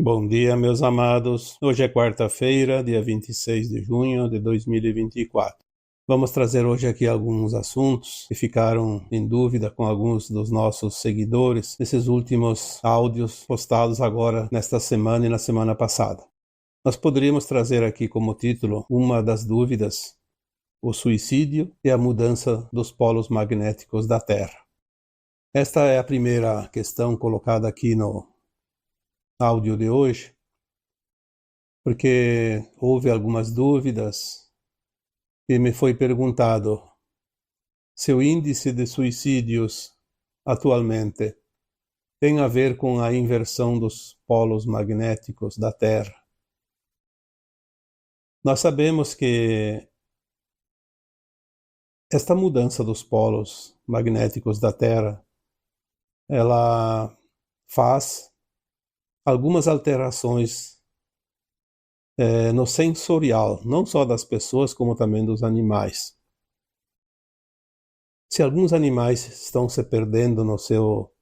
Bom dia, meus amados. Hoje é quarta-feira, dia 26 de junho de 2024. Vamos trazer hoje aqui alguns assuntos que ficaram em dúvida com alguns dos nossos seguidores nesses últimos áudios postados agora nesta semana e na semana passada. Nós poderíamos trazer aqui como título uma das dúvidas: o suicídio e a mudança dos polos magnéticos da Terra. Esta é a primeira questão colocada aqui no áudio de hoje, porque houve algumas dúvidas e me foi perguntado se o índice de suicídios atualmente tem a ver com a inversão dos polos magnéticos da Terra. Nós sabemos que esta mudança dos polos magnéticos da Terra, ela faz algumas alterações no sensorial, não só das pessoas, como também dos animais. Se alguns animais estão se perdendo no seu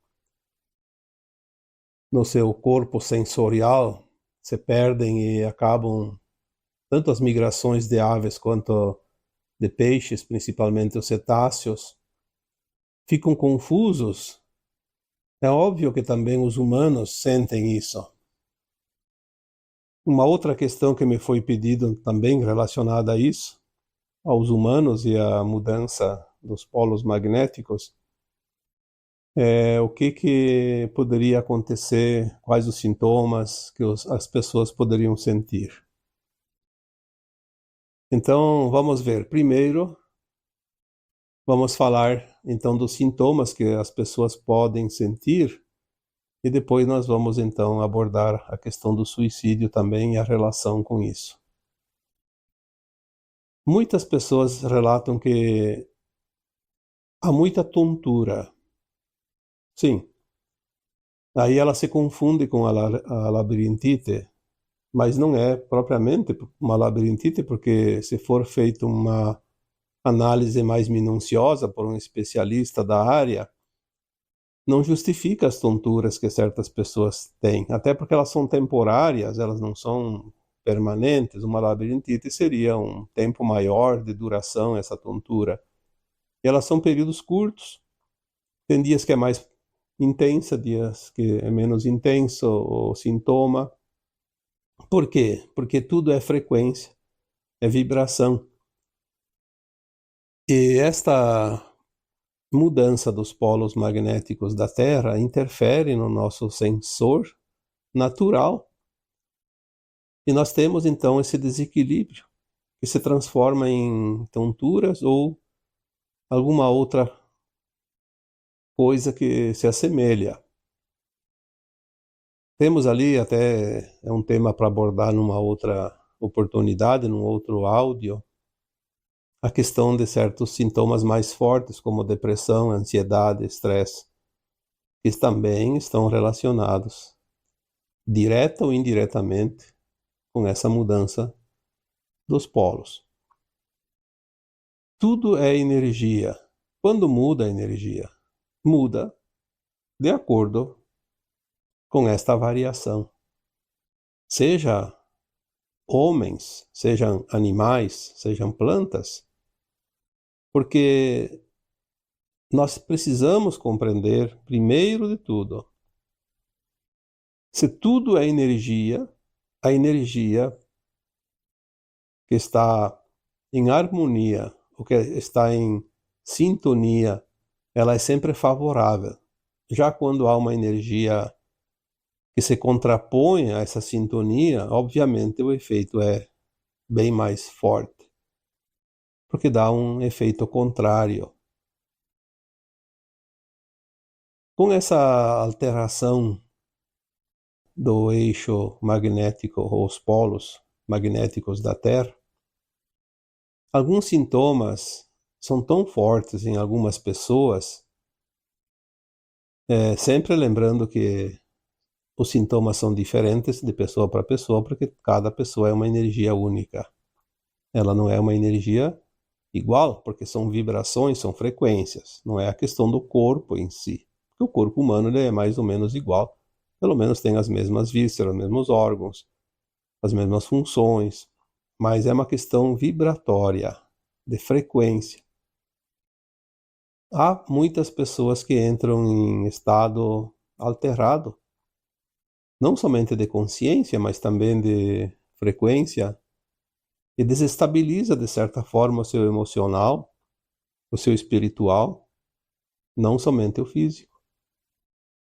corpo sensorial, se perdem e acabam, tanto as migrações de aves quanto de peixes, principalmente os cetáceos, ficam confusos. É óbvio que também os humanos sentem isso. Uma outra questão que me foi pedido também relacionada a isso, aos humanos e à mudança dos polos magnéticos, é o que poderia acontecer, quais os sintomas que as pessoas poderiam sentir. Então, vamos ver. Primeiro, vamos falar então dos sintomas que as pessoas podem sentir e depois nós vamos então abordar a questão do suicídio também e a relação com isso. Muitas pessoas relatam que há muita tontura. Sim. Aí ela se confunde com a labirintite, mas não é propriamente uma labirintite, porque se for feita uma análise mais minuciosa por um especialista da área, não justifica as tonturas que certas pessoas têm, até porque elas são temporárias, elas não são permanentes. Uma labirintite seria um tempo maior de duração, essa tontura. E elas são períodos curtos. Tem dias que é mais intensa, dias que é menos intenso o sintoma. Por quê? Porque tudo é frequência, é vibração. E esta mudança dos polos magnéticos da Terra interfere no nosso sensor natural. E nós temos então esse desequilíbrio que se transforma em tonturas ou alguma outra coisa que se assemelha. Temos ali até, é um tema para abordar numa outra oportunidade, num outro áudio, a questão de certos sintomas mais fortes, como depressão, ansiedade, estresse, que também estão relacionados, direta ou indiretamente, com essa mudança dos polos. Tudo é energia. Quando muda a energia, muda de acordo com esta variação. Seja homens, sejam animais, sejam plantas, porque nós precisamos compreender, primeiro de tudo, se tudo é energia, a energia que está em harmonia, o que está em sintonia, ela é sempre favorável. Já quando há uma energia que se contrapõe a essa sintonia, obviamente o efeito é bem mais forte, porque dá um efeito contrário. Com essa alteração do eixo magnético, ou os polos magnéticos da Terra, alguns sintomas são tão fortes em algumas pessoas, sempre lembrando que os sintomas são diferentes de pessoa para pessoa, porque cada pessoa é uma energia única. Ela não é uma energia igual, porque são vibrações, são frequências. Não é a questão do corpo em si. Porque o corpo humano ele é mais ou menos igual pelo menos tem as mesmas vísceras, os mesmos órgãos, as mesmas funções, mas é uma questão vibratória, de frequência. Há muitas pessoas que entram em estado alterado, não somente de consciência, mas também de frequência, e desestabiliza, de certa forma, o seu emocional, o seu espiritual, não somente o físico.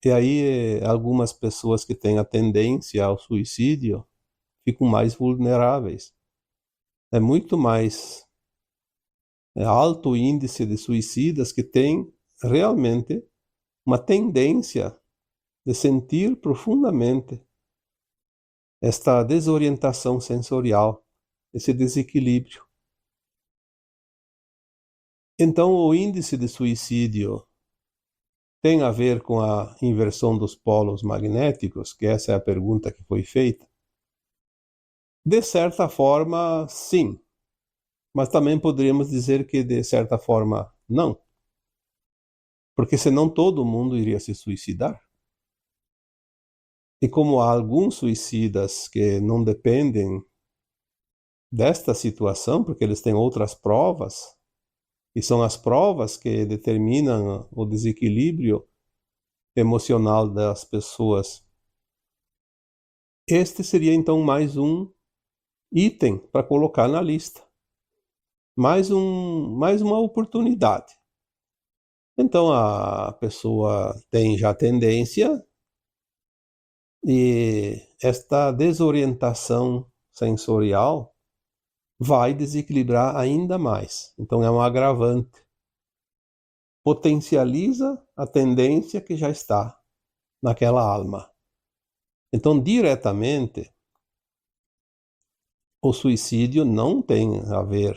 E aí, algumas pessoas que têm a tendência ao suicídio ficam mais vulneráveis. É muito mais alto o índice de suicidas que têm realmente uma tendência de sentir profundamente esta desorientação sensorial, esse desequilíbrio. Então, o índice de suicídio tem a ver com a inversão dos polos magnéticos, que essa é a pergunta que foi feita? De certa forma, sim. Mas também poderíamos dizer que, de certa forma, não. Porque senão todo mundo iria se suicidar. E como há alguns suicidas que não dependem desta situação, porque eles têm outras provas, e são as provas que determinam o desequilíbrio emocional das pessoas. Este seria então mais um item para colocar na lista. Mais uma oportunidade. Então a pessoa tem já tendência e esta desorientação sensorial vai desequilibrar ainda mais. Então é um agravante. Potencializa a tendência que já está naquela alma. Então, diretamente, o suicídio não tem a ver,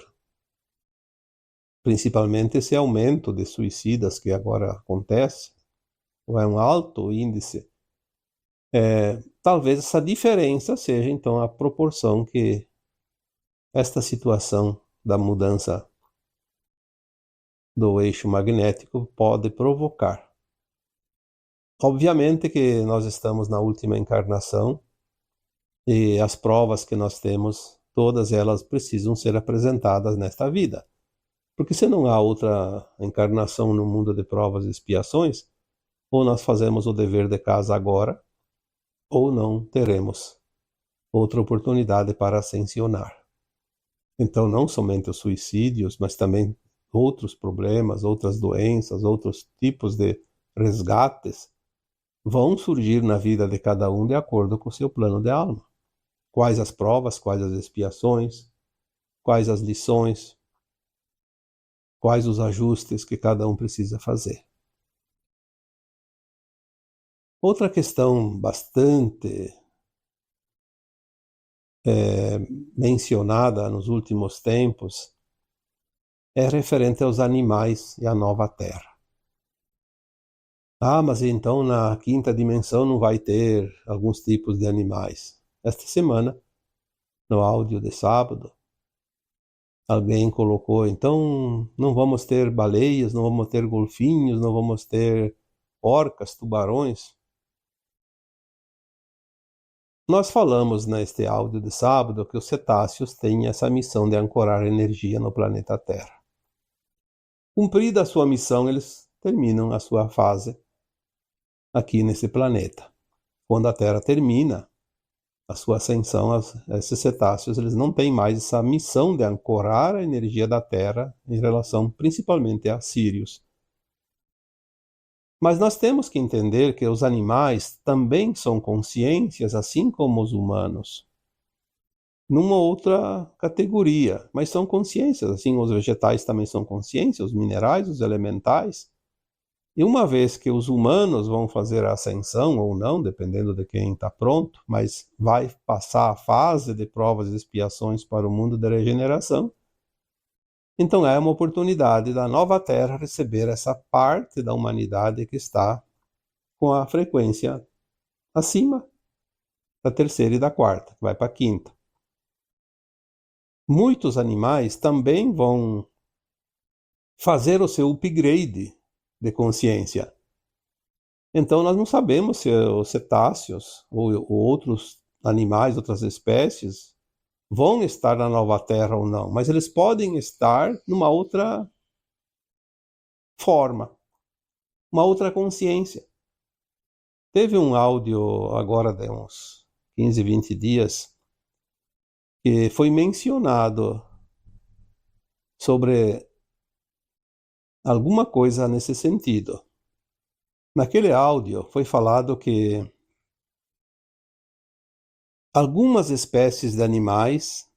principalmente esse aumento de suicidas que agora acontece, ou é um alto índice. Talvez essa diferença seja, então, a proporção que esta situação da mudança do eixo magnético pode provocar. Obviamente que nós estamos na última encarnação e as provas que nós temos, todas elas precisam ser apresentadas nesta vida. Porque se não há outra encarnação no mundo de provas e expiações, ou nós fazemos o dever de casa agora, ou não teremos outra oportunidade para ascensionar. Então, não somente os suicídios, mas também outros problemas, outras doenças, outros tipos de resgates vão surgir na vida de cada um de acordo com o seu plano de alma. Quais as provas, quais as expiações, quais as lições, quais os ajustes que cada um precisa fazer. Outra questão bastante mencionada nos últimos tempos é referente aos animais e à nova Terra. Ah, mas então na quinta dimensão não vai ter alguns tipos de animais. Esta semana, no áudio de sábado, alguém colocou, então não vamos ter baleias, não vamos ter golfinhos, não vamos ter orcas, tubarões. Nós falamos neste áudio de sábado que os cetáceos têm essa missão de ancorar energia no planeta Terra. Cumprida a sua missão, eles terminam a sua fase aqui nesse planeta. Quando a Terra termina a sua ascensão, esses cetáceos eles não têm mais essa missão de ancorar a energia da Terra em relação principalmente a Sírios. Mas nós temos que entender que os animais também são consciências, assim como os humanos, numa outra categoria, mas são consciências, assim os vegetais também são consciências, os minerais, os elementais. E uma vez que os humanos vão fazer a ascensão ou não, dependendo de quem está pronto, mas vai passar a fase de provas e expiações para o mundo da regeneração, então é uma oportunidade da nova Terra receber essa parte da humanidade que está com a frequência acima da terceira e da quarta, que vai para a quinta. Muitos animais também vão fazer o seu upgrade de consciência. Então nós não sabemos se os cetáceos ou outros animais, outras espécies, vão estar na nova Terra ou não, mas eles podem estar numa outra forma, uma outra consciência. Teve um áudio agora de uns 15, 20 dias que foi mencionado sobre alguma coisa nesse sentido. Naquele áudio foi falado que algumas espécies de animais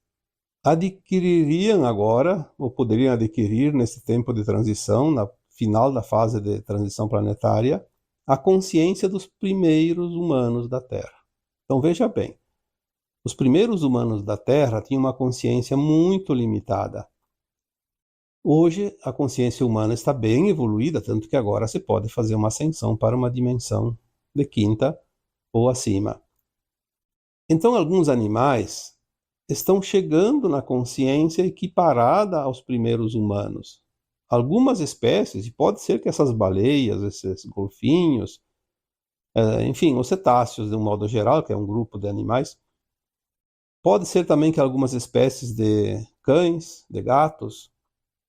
adquiririam agora, ou poderiam adquirir nesse tempo de transição, na final da fase de transição planetária, a consciência dos primeiros humanos da Terra. Então veja bem, os primeiros humanos da Terra tinham uma consciência muito limitada. Hoje a consciência humana está bem evoluída, tanto que agora se pode fazer uma ascensão para uma dimensão de quinta ou acima. Então alguns animais estão chegando na consciência equiparada aos primeiros humanos. Algumas espécies, e pode ser que essas baleias, esses golfinhos, enfim, os cetáceos de um modo geral, que é um grupo de animais, pode ser também que algumas espécies de cães, de gatos,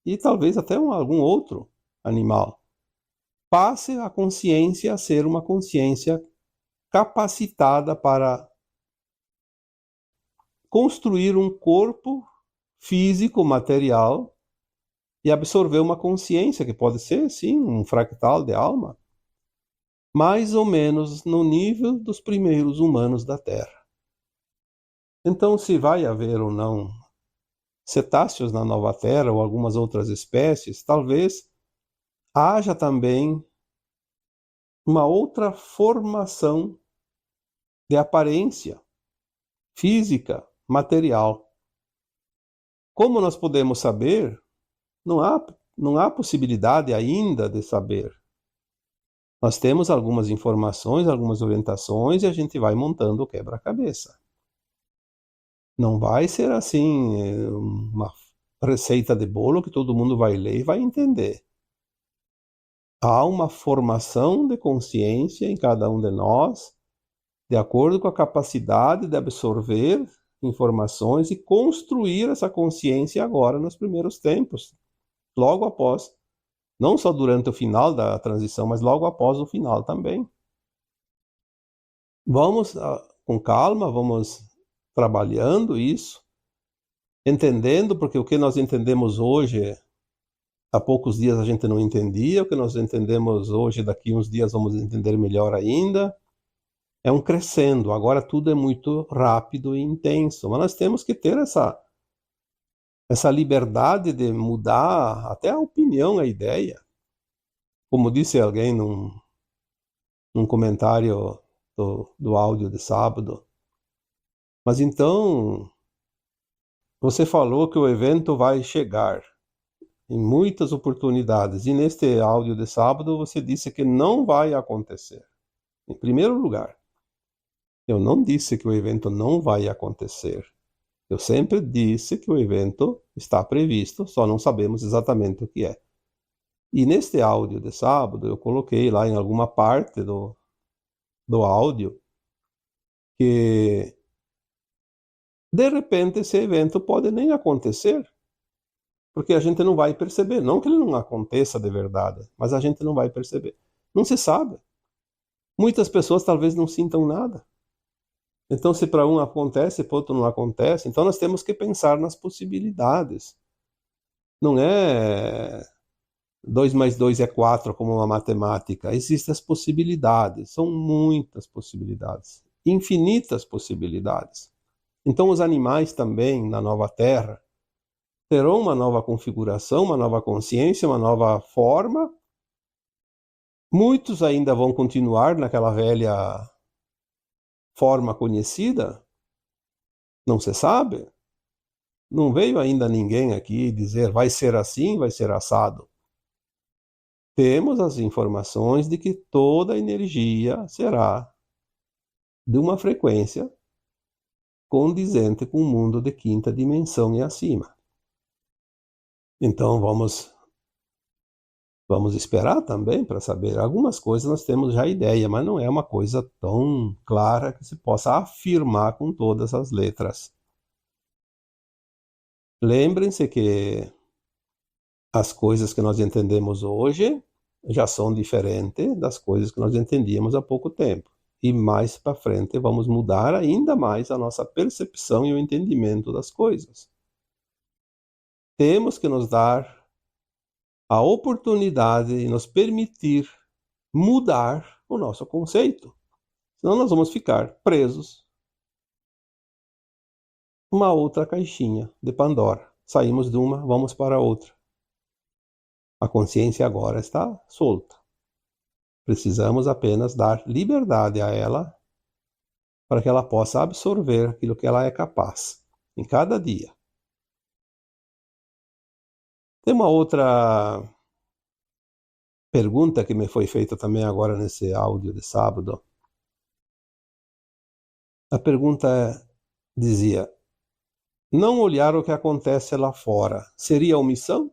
e talvez até algum outro animal, passe a consciência a ser uma consciência capacitada para construir um corpo físico, material, e absorver uma consciência, que pode ser, sim, um fractal de alma, mais ou menos no nível dos primeiros humanos da Terra. Então, se vai haver ou não cetáceos na nova Terra ou algumas outras espécies, talvez haja também uma outra formação de aparência física, material. Como nós podemos saber? Não há possibilidade ainda de saber. Nós temos algumas informações, algumas orientações e a gente vai montando o quebra-cabeça. Não vai ser assim uma receita de bolo que todo mundo vai ler e vai entender. Há uma formação de consciência em cada um de nós, de acordo com a capacidade de absorver informações e construir essa consciência agora nos primeiros tempos, logo após, não só durante o final da transição, mas logo após o final também. Vamos com calma, vamos trabalhando isso, entendendo, porque o que nós entendemos hoje, há poucos dias a gente não entendia, o que nós entendemos hoje, daqui uns dias vamos entender melhor ainda. É um crescendo, agora tudo é muito rápido e intenso, mas nós temos que ter essa liberdade de mudar até a opinião, a ideia. Como disse alguém num comentário do áudio de sábado, mas então você falou que o evento vai chegar em muitas oportunidades, e neste áudio de sábado você disse que não vai acontecer. Em primeiro lugar, eu não disse que o evento não vai acontecer. Eu sempre disse que o evento está previsto, só não sabemos exatamente o que é. E neste áudio de sábado, eu coloquei lá em alguma parte do áudio que, de repente, esse evento pode nem acontecer, porque a gente não vai perceber. Não que ele não aconteça de verdade, mas a gente não vai perceber. Não se sabe. Muitas pessoas talvez não sintam nada. Então, se para um acontece, para outro não acontece, então nós temos que pensar nas possibilidades. Não é 2 mais 2 é 4 como uma matemática. Existem as possibilidades, são muitas possibilidades, infinitas possibilidades. Então os animais também, na nova Terra, terão uma nova configuração, uma nova consciência, uma nova forma. Muitos ainda vão continuar naquela velha forma conhecida, não se sabe. Não veio ainda ninguém aqui dizer vai ser assim, vai ser assado. Temos as informações de que toda a energia será de uma frequência condizente com o mundo de quinta dimensão e acima. Então vamos Vamos esperar também para saber. Algumas coisas nós temos já ideia, mas não é uma coisa tão clara que se possa afirmar com todas as letras. Lembrem-se que as coisas que nós entendemos hoje já são diferentes das coisas que nós entendíamos há pouco tempo. E mais para frente vamos mudar ainda mais a nossa percepção e o entendimento das coisas. Temos que nos dar a oportunidade e nos permitir mudar o nosso conceito. Senão nós vamos ficar presos numa outra caixinha de Pandora. Saímos de uma, vamos para a outra. A consciência agora está solta. Precisamos apenas dar liberdade a ela para que ela possa absorver aquilo que ela é capaz em cada dia. Tem uma outra pergunta que me foi feita também agora nesse áudio de sábado. A pergunta dizia: não olhar o que acontece lá fora seria omissão?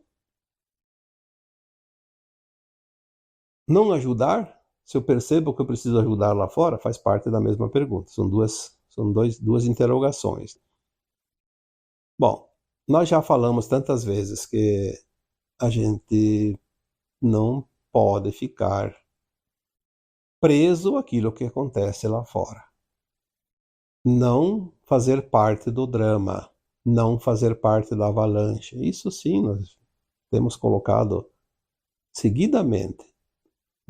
Não ajudar? Se eu percebo que eu preciso ajudar lá fora, faz parte da mesma pergunta. São duas interrogações. Bom, nós já falamos tantas vezes que a gente não pode ficar preso àquilo que acontece lá fora. Não fazer parte do drama, não fazer parte da avalanche. Isso sim, nós temos colocado seguidamente.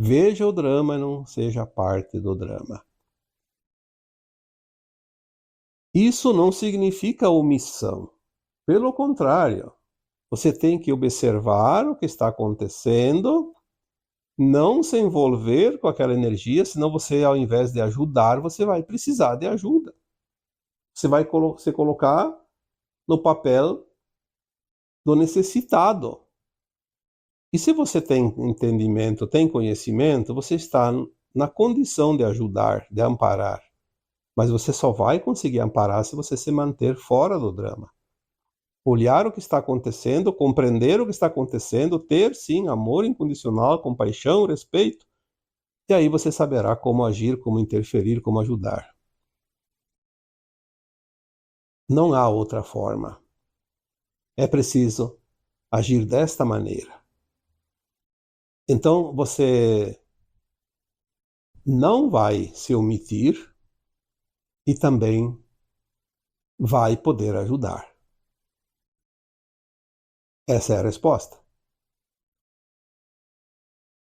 Veja o drama e não seja parte do drama. Isso não significa omissão. Pelo contrário, você tem que observar o que está acontecendo, não se envolver com aquela energia, senão você, ao invés de ajudar, você vai precisar de ajuda. Você vai se colocar no papel do necessitado. E se você tem entendimento, tem conhecimento, você está na condição de ajudar, de amparar. Mas você só vai conseguir amparar se você se manter fora do drama. Olhar o que está acontecendo, compreender o que está acontecendo, ter sim amor incondicional, compaixão, respeito. E aí você saberá como agir, como interferir, como ajudar. Não há outra forma. É preciso agir desta maneira. Então você não vai se omitir e também vai poder ajudar. Essa é a resposta.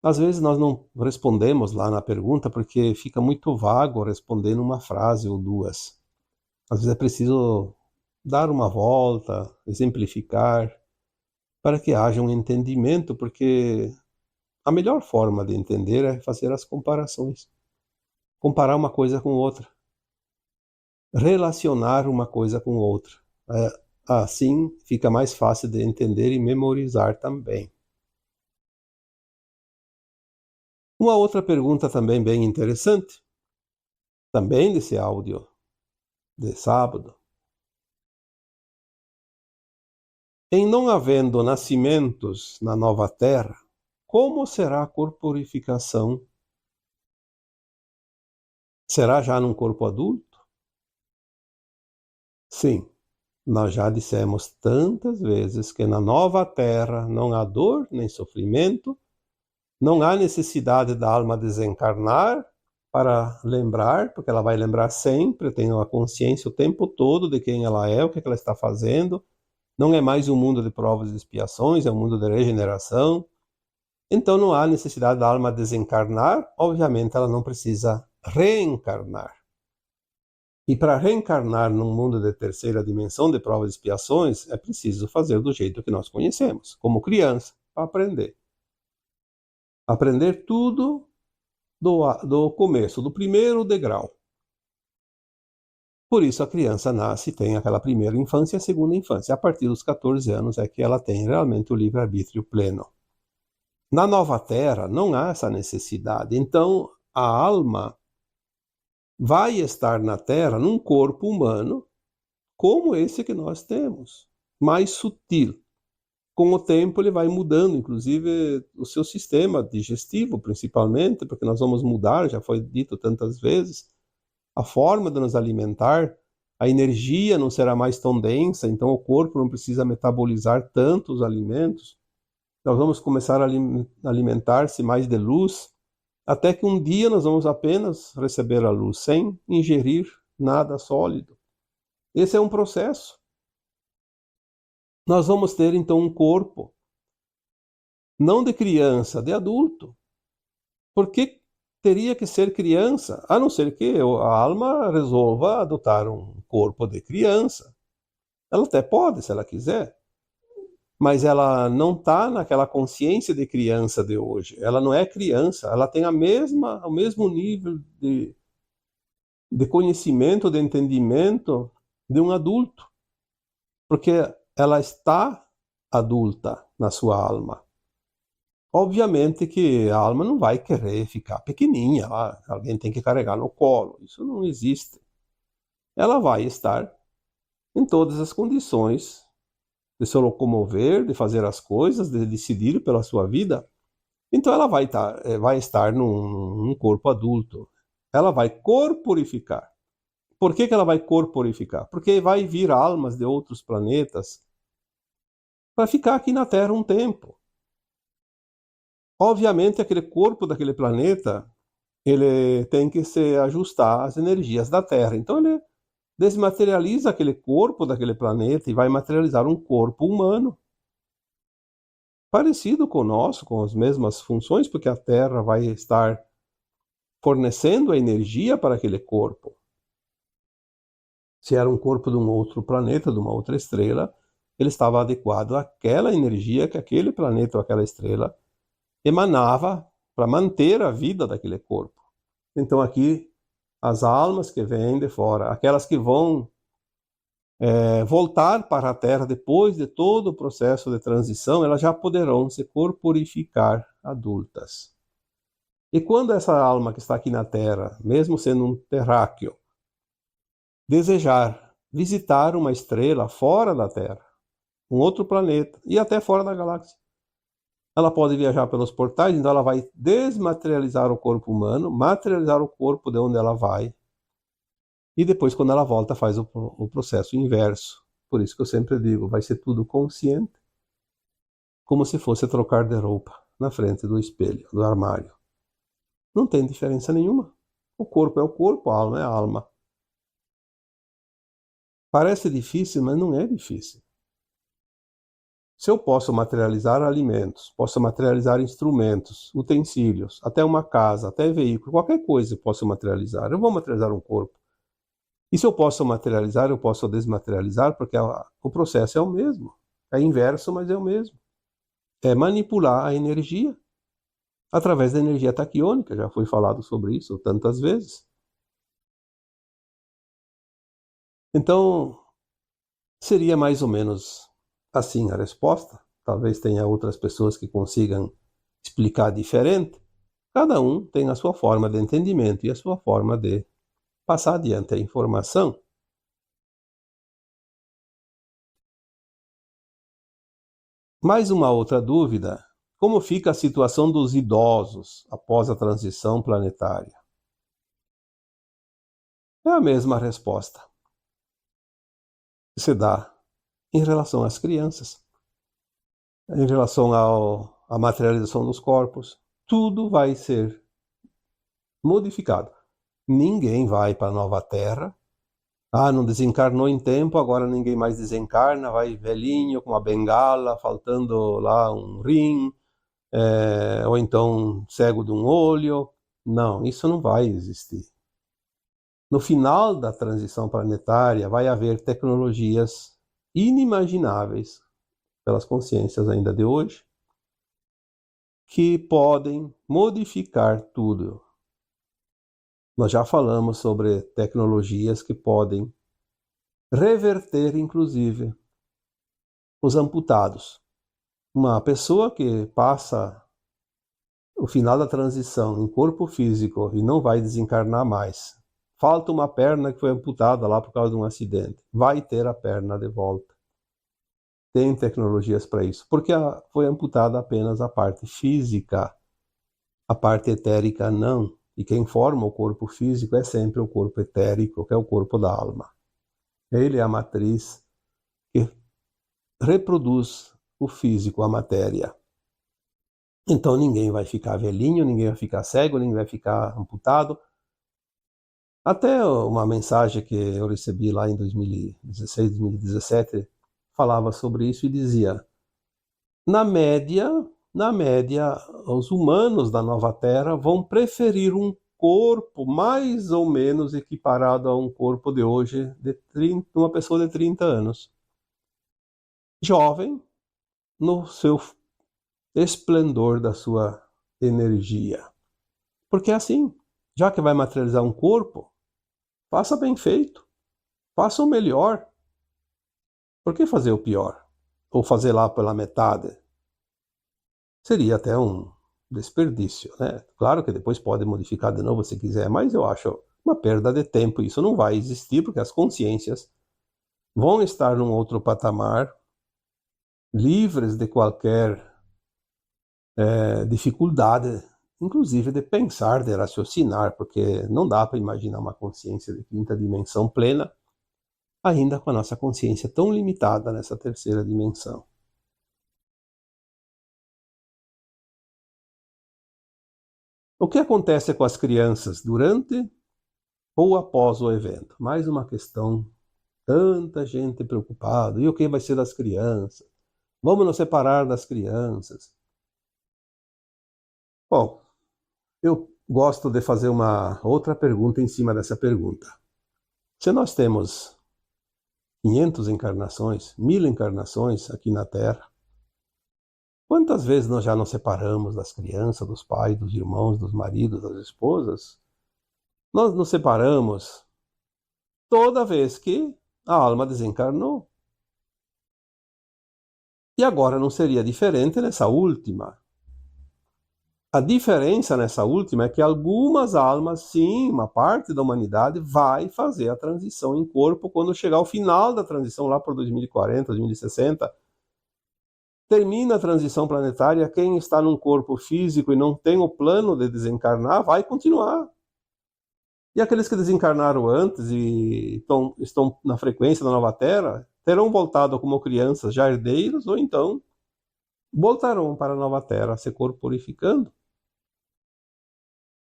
Às vezes nós não respondemos lá na pergunta porque fica muito vago responder numa frase ou duas. Às vezes é preciso dar uma volta, exemplificar, para que haja um entendimento, porque a melhor forma de entender é fazer as comparações. Comparar uma coisa com outra. Relacionar uma coisa com outra. Assim fica mais fácil de entender e memorizar também. Uma outra pergunta também bem interessante, também desse áudio de sábado. Em não havendo nascimentos na nova terra, como será a corporificação? Será já num corpo adulto? Sim, nós já dissemos tantas vezes que na nova terra não há dor nem sofrimento, não há necessidade da alma desencarnar para lembrar, porque ela vai lembrar sempre, tem a consciência o tempo todo de quem ela é, o que ela está fazendo. Não é mais um mundo de provas e expiações, é um mundo de regeneração. Então não há necessidade da alma desencarnar, obviamente ela não precisa reencarnar. E para reencarnar num mundo de terceira dimensão de provas e expiações, é preciso fazer do jeito que nós conhecemos, como criança, para aprender. Aprender tudo do começo, do primeiro degrau. Por isso a criança nasce e tem aquela primeira infância e a segunda infância. A partir dos 14 anos é que ela tem realmente o livre-arbítrio pleno. Na nova terra não há essa necessidade. Então a alma vai estar na terra num corpo humano como esse que nós temos, mais sutil. com o tempo ele vai mudando, inclusive o seu sistema digestivo, principalmente, porque nós vamos mudar, já foi dito tantas vezes, a forma de nos alimentar, a energia não será mais tão densa, então o corpo não precisa metabolizar tanto os alimentos. Nós vamos começar a alimentar-se mais de luz, até que um dia nós vamos apenas receber a luz, sem ingerir nada sólido. Esse é um processo. Nós vamos ter então um corpo, não de criança, de adulto. Por que teria que ser criança? A não ser que a alma resolva adotar um corpo de criança. Ela até pode, se ela quiser, mas ela não está naquela consciência de criança de hoje. Ela não é criança, ela tem o mesmo nível de conhecimento, de entendimento de um adulto, porque ela está adulta na sua alma. Obviamente que a alma não vai querer ficar pequenininha, alguém tem que carregar no colo, isso não existe. Ela vai estar em todas as condições de se locomover, de fazer as coisas, de decidir pela sua vida. Então ela vai estar num corpo adulto. Ela vai corporificar. Por que ela vai corporificar? Porque vai vir almas de outros planetas para ficar aqui na Terra um tempo. Obviamente, aquele corpo daquele planeta, ele tem que se ajustar às energias da Terra. Então, ele desmaterializa aquele corpo daquele planeta e vai materializar um corpo humano, parecido com o nosso, com as mesmas funções, porque a Terra vai estar fornecendo a energia para aquele corpo. Se era um corpo de um outro planeta, de uma outra estrela, ele estava adequado àquela energia que aquele planeta ou aquela estrela emanava para manter a vida daquele corpo. Então aqui, as almas que vêm de fora, aquelas que vão voltar para a Terra depois de todo o processo de transição, elas já poderão se corporificar adultas. E quando essa alma que está aqui na Terra, mesmo sendo um terráqueo, desejar visitar uma estrela fora da Terra, um outro planeta e até fora da galáxia, ela pode viajar pelos portais, então ela vai desmaterializar o corpo humano, materializar o corpo de onde ela vai, e depois, quando ela volta, faz o processo inverso. Por isso que eu sempre digo, vai ser tudo consciente, como se fosse trocar de roupa na frente do espelho, do armário. Não tem diferença nenhuma. O corpo é o corpo, a alma é a alma. Parece difícil, mas não é difícil. Se eu posso materializar alimentos, posso materializar instrumentos, utensílios, até uma casa, até veículo, qualquer coisa eu posso materializar. Eu vou materializar um corpo. E se eu posso materializar, eu posso desmaterializar, porque o processo é o mesmo. É inverso, mas é o mesmo. É manipular a energia através da energia taquiônica. Já foi falado sobre isso tantas vezes. Então, seria mais ou menos assim a resposta. Talvez tenha outras pessoas que consigam explicar diferente. Cada um tem a sua forma de entendimento e a sua forma de passar adiante a informação. Mais uma outra dúvida: como fica a situação dos idosos após a transição planetária? É a mesma resposta que se dá em relação às crianças, em relação à materialização dos corpos. Tudo vai ser modificado. Ninguém vai para a nova Terra. Não desencarnou em tempo, agora ninguém mais desencarna, vai velhinho com uma bengala, faltando lá um rim, ou então cego de um olho. Não, isso não vai existir. No final da transição planetária vai haver tecnologias inimagináveis pelas consciências ainda de hoje, que podem modificar tudo. Nós já falamos sobre tecnologias que podem reverter, inclusive, os amputados. Uma pessoa que passa o final da transição em corpo físico e não vai desencarnar mais. Falta uma perna que foi amputada lá por causa de um acidente. Vai ter a perna de volta. tem tecnologias para isso, porque foi amputada apenas a parte física, a parte etérica não. E quem forma o corpo físico é sempre o corpo etérico, que é o corpo da alma. Ele é a matriz que reproduz o físico, a matéria. Então ninguém vai ficar velhinho, ninguém vai ficar cego, ninguém vai ficar amputado. Até uma mensagem que eu recebi lá em 2016, 2017, falava sobre isso e dizia: na média, os humanos da nova Terra vão preferir um corpo mais ou menos equiparado a um corpo de hoje, de uma pessoa de 30 anos. Jovem, no seu esplendor da sua energia. Porque é assim, já que vai materializar um corpo, faça bem feito, faça o melhor. Por que fazer o pior? Ou fazer lá pela metade? Seria até um desperdício, né? Claro que depois pode modificar de novo se quiser, mas eu acho uma perda de tempo. Isso não vai existir porque as consciências vão estar num outro patamar, livres de qualquer dificuldade, inclusive de pensar, de raciocinar, porque não dá para imaginar uma consciência de quinta dimensão plena, ainda com a nossa consciência tão limitada nessa terceira dimensão. O que acontece com as crianças durante ou após o evento? Mais uma questão, tanta gente preocupada. E o que vai ser das crianças? Vamos nos separar das crianças? Bom, eu gosto de fazer uma outra pergunta em cima dessa pergunta. Se nós temos 500 encarnações, 1000 encarnações aqui na Terra, quantas vezes nós já nos separamos das crianças, dos pais, dos irmãos, dos maridos, das esposas? Nós nos separamos toda vez que a alma desencarnou. E agora não seria diferente nessa última. A diferença nessa última é que algumas almas, sim, uma parte da humanidade, vai fazer a transição em corpo quando chegar ao final da transição, lá por 2040, 2060. Termina a transição planetária, quem está num corpo físico e não tem o plano de desencarnar, vai continuar. E aqueles que desencarnaram antes e estão na frequência da nova Terra, terão voltado como crianças já herdeiros, ou então voltarão para a nova Terra se corporificando.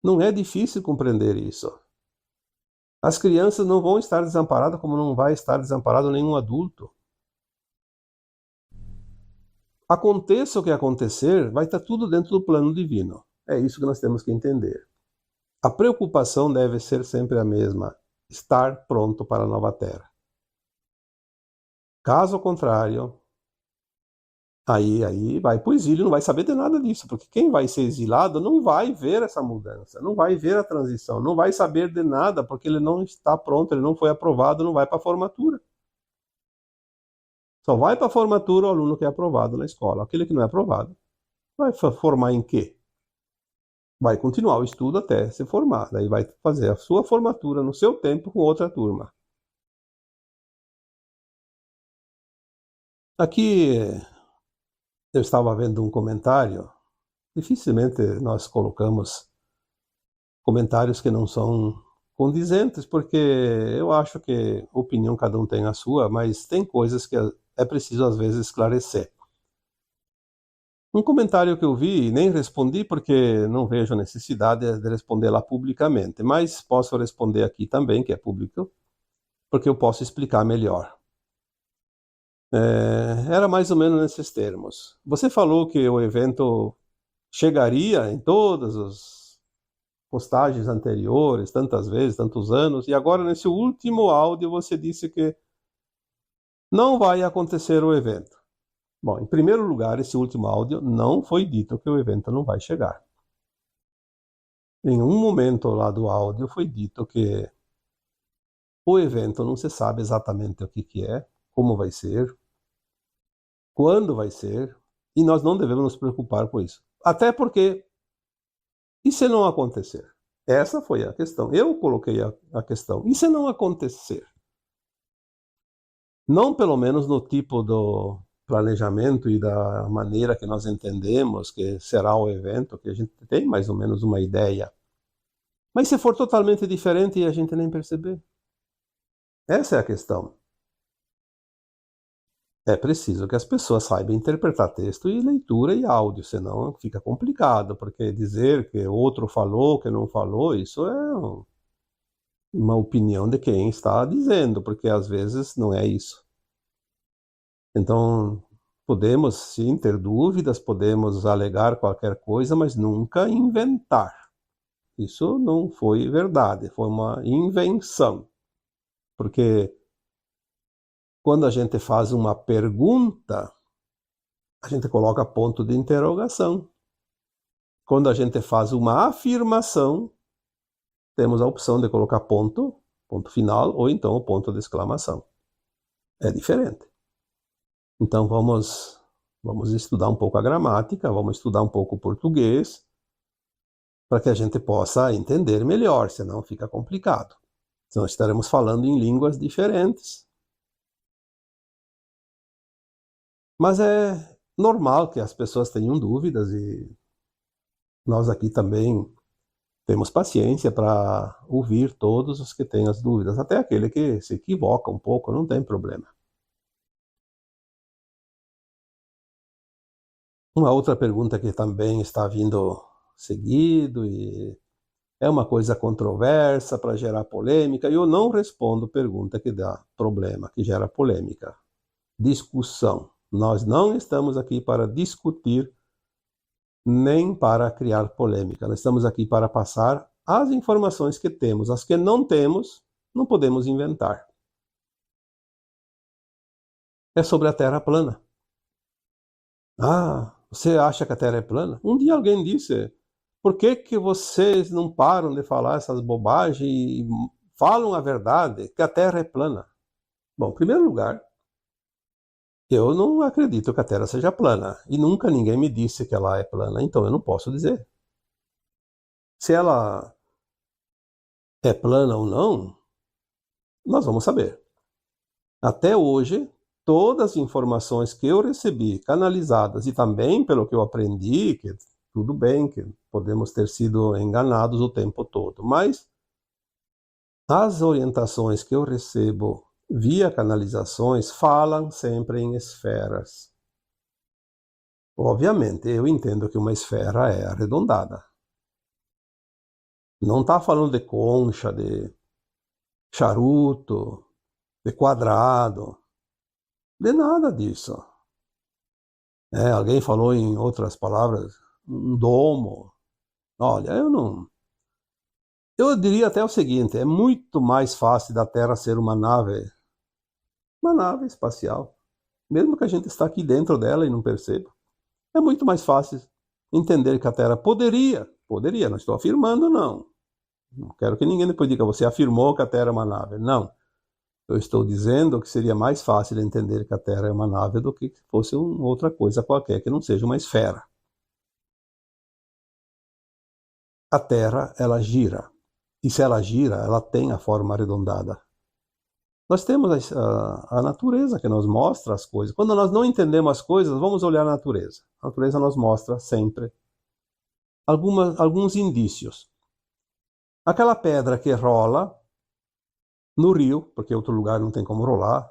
Não é difícil compreender isso. As crianças não vão estar desamparadas como não vai estar desamparado nenhum adulto. Aconteça o que acontecer, vai estar tudo dentro do plano divino. É isso que nós temos que entender. A preocupação deve ser sempre a mesma: estar pronto para a nova Terra. Caso contrário, aí vai para o exílio, não vai saber de nada disso, porque quem vai ser exilado não vai ver essa mudança, não vai ver a transição, não vai saber de nada, porque ele não está pronto, ele não foi aprovado, não vai para a formatura. Só vai para a formatura o aluno que é aprovado na escola. Aquele que não é aprovado vai formar em quê? Vai continuar o estudo até se formar, daí vai fazer a sua formatura no seu tempo com outra turma. Aqui eu estava vendo um comentário. Dificilmente nós colocamos comentários que não são condizentes, porque eu acho que opinião cada um tem a sua, mas tem coisas que é preciso às vezes esclarecer. Um comentário que eu vi, nem respondi porque não vejo necessidade de responder lá publicamente, mas posso responder aqui também, que é público, porque eu posso explicar melhor. Era mais ou menos nesses termos. Você falou que o evento chegaria em todas as postagens anteriores, tantas vezes, tantos anos, e agora nesse último áudio você disse que não vai acontecer o evento. Bom, em primeiro lugar, esse último áudio não foi dito que o evento não vai chegar. Em um momento lá do áudio foi dito que o evento não se sabe exatamente o que é, como vai ser, quando vai ser, e nós não devemos nos preocupar com isso. Até porque, e se não acontecer? Essa foi a questão. Eu coloquei a questão. E se não acontecer? Não pelo menos no tipo planejamento e da maneira que nós entendemos que será o evento, que a gente tem mais ou menos uma ideia. Mas se for totalmente diferente e a gente nem perceber? Essa é a questão. É preciso que as pessoas saibam interpretar texto e leitura e áudio, senão fica complicado, porque dizer que outro falou, que não falou, isso é uma opinião de quem está dizendo, porque às vezes não é isso. Então, podemos sim ter dúvidas, podemos alegar qualquer coisa, mas nunca inventar. Isso não foi verdade, foi uma invenção. Porque quando a gente faz uma pergunta, a gente coloca ponto de interrogação. Quando a gente faz uma afirmação, temos a opção de colocar ponto, ponto final, ou então o ponto de exclamação. É diferente. Então vamos estudar um pouco a gramática, vamos estudar um pouco o português, para que a gente possa entender melhor, senão fica complicado. Senão estaremos falando em línguas diferentes. Mas é normal que as pessoas tenham dúvidas e nós aqui também temos paciência para ouvir todos os que têm as dúvidas, até aquele que se equivoca um pouco, não tem problema. Uma outra pergunta que também está vindo seguido e é uma coisa controversa para gerar polêmica, e eu não respondo pergunta que dá problema, que gera polêmica. Discussão. Nós não estamos aqui para discutir nem para criar polêmica. Nós estamos aqui para passar as informações que temos. As que não temos, não podemos inventar. É sobre a Terra plana. Ah, você acha que a Terra é plana? Um dia alguém disse, por que que vocês não param de falar essas bobagens e falam a verdade, que a Terra é plana? Bom, em primeiro lugar, eu não acredito que a Terra seja plana. E nunca ninguém me disse que ela é plana, então eu não posso dizer. Se ela é plana ou não, nós vamos saber. Até hoje, todas as informações que eu recebi, canalizadas, e também pelo que eu aprendi, que tudo bem, que podemos ter sido enganados o tempo todo, mas as orientações que eu recebo via canalizações falam sempre em esferas. Obviamente, eu entendo que uma esfera é arredondada. Não está falando de concha, de charuto, de quadrado, de nada disso. Alguém falou em outras palavras, um domo. Olha, eu não... Eu diria até o seguinte, é muito mais fácil da Terra ser uma nave espacial. Mesmo que a gente está aqui dentro dela e não perceba. É muito mais fácil entender que a Terra poderia, não estou afirmando não. Não quero que ninguém depois diga, você afirmou que a Terra é uma nave. Não. Eu estou dizendo que seria mais fácil entender que a Terra é uma nave do que fosse outra coisa qualquer, que não seja uma esfera. A Terra, ela gira. E se ela gira, ela tem a forma arredondada. Nós temos a natureza que nos mostra as coisas. Quando nós não entendemos as coisas, vamos olhar a natureza. A natureza nos mostra sempre alguns indícios. Aquela pedra que rola no rio, porque outro lugar não tem como rolar,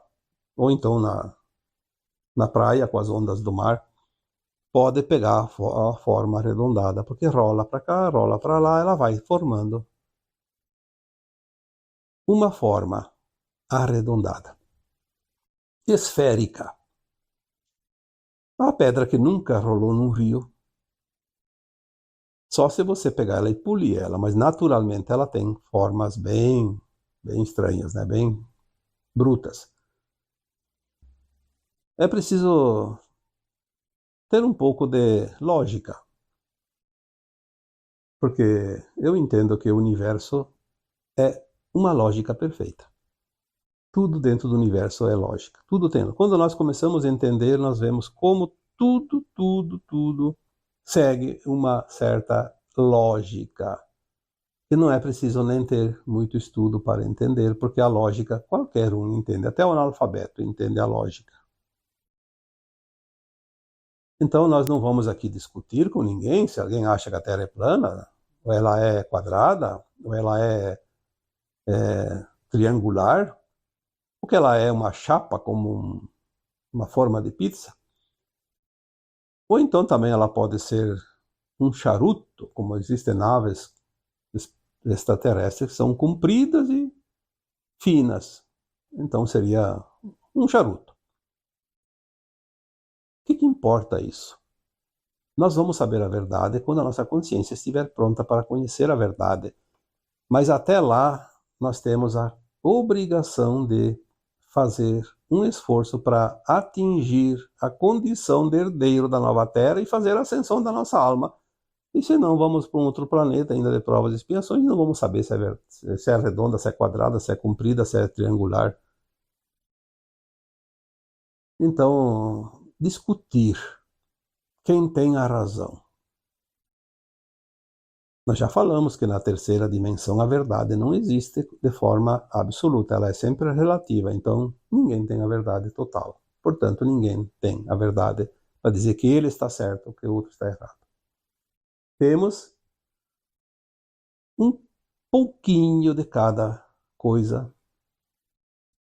ou então na praia com as ondas do mar, pode pegar a forma arredondada, porque rola para cá, rola para lá, ela vai formando uma forma arredondada, esférica. A pedra que nunca rolou num rio, só se você pegar ela e polir ela, mas naturalmente ela tem formas bem estranhas, né? Bem brutas. É preciso ter um pouco de lógica, porque eu entendo que o universo é uma lógica perfeita. Tudo dentro do universo é lógica. Tudo tem. Quando nós começamos a entender, nós vemos como tudo segue uma certa lógica. E não é preciso nem ter muito estudo para entender, porque a lógica qualquer um entende. Até o analfabeto entende a lógica. Então, nós não vamos aqui discutir com ninguém se alguém acha que a Terra é plana, ou ela é quadrada, ou ela é triangular, ou que ela é uma chapa como uma forma de pizza. Ou então também ela pode ser um charuto, como existem naves extraterrestres que são compridas e finas. Então seria um charuto. O que importa isso? Nós vamos saber a verdade quando a nossa consciência estiver pronta para conhecer a verdade. Mas até lá, nós temos a obrigação de fazer um esforço para atingir a condição de herdeiro da nova terra e fazer a ascensão da nossa alma. E se não, vamos para um outro planeta ainda de provas e expiações e não vamos saber se é redonda, se é quadrada, se é comprida, se é triangular. Então, discutir quem tem a razão. Nós já falamos que na terceira dimensão a verdade não existe de forma absoluta, ela é sempre relativa, então ninguém tem a verdade total. Portanto, ninguém tem a verdade para dizer que ele está certo ou que o outro está errado. Temos um pouquinho de cada coisa.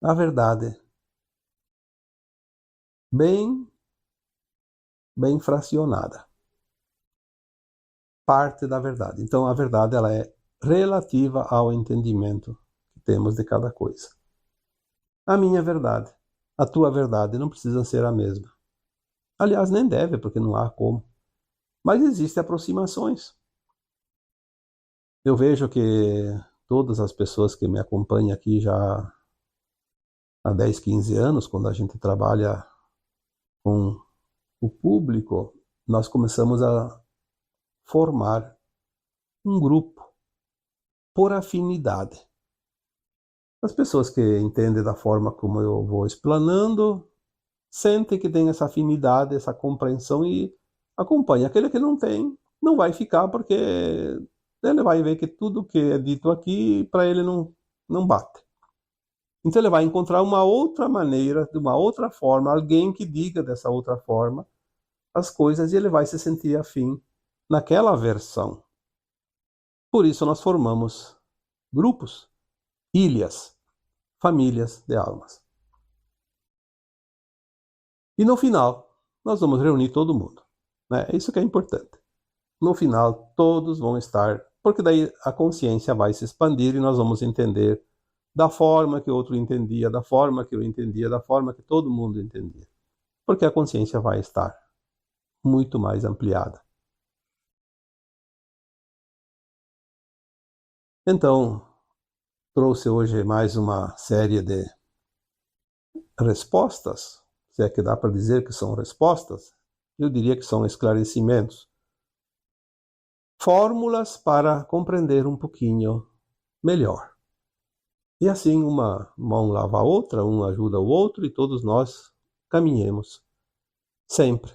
A verdade bem fracionada. Parte da verdade. Então, a verdade ela é relativa ao entendimento que temos de cada coisa. A minha verdade, a tua verdade não precisa ser a mesma. Aliás, nem deve, porque não há como. Mas existem aproximações. Eu vejo que todas as pessoas que me acompanham aqui já há 10, 15 anos, quando a gente trabalha com o público, nós começamos a formar um grupo por afinidade. As pessoas que entendem da forma como eu vou explanando, sentem que tem essa afinidade, essa compreensão e acompanha. Aquele que não tem, não vai ficar, porque ele vai ver que tudo que é dito aqui, para ele não bate. Então ele vai encontrar uma outra maneira, de uma outra forma, alguém que diga dessa outra forma as coisas e ele vai se sentir afim naquela versão. Por isso nós formamos grupos, ilhas, famílias de almas. E no final, nós vamos reunir todo mundo. Né? É isso que é importante. No final, todos vão estar, porque daí a consciência vai se expandir e nós vamos entender da forma que o outro entendia, da forma que eu entendia, da forma que todo mundo entendia. Porque a consciência vai estar muito mais ampliada. Então, trouxe hoje mais uma série de respostas, se é que dá para dizer que são respostas, eu diria que são esclarecimentos. Fórmulas para compreender um pouquinho melhor. E assim uma mão lava a outra, um ajuda o outro e todos nós caminhemos sempre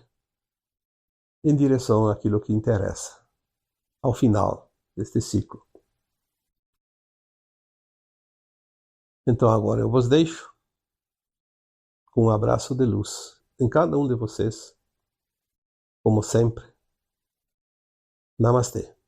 em direção àquilo que interessa, ao final deste ciclo. Então agora eu vos deixo com um abraço de luz em cada um de vocês, como sempre. Namastê.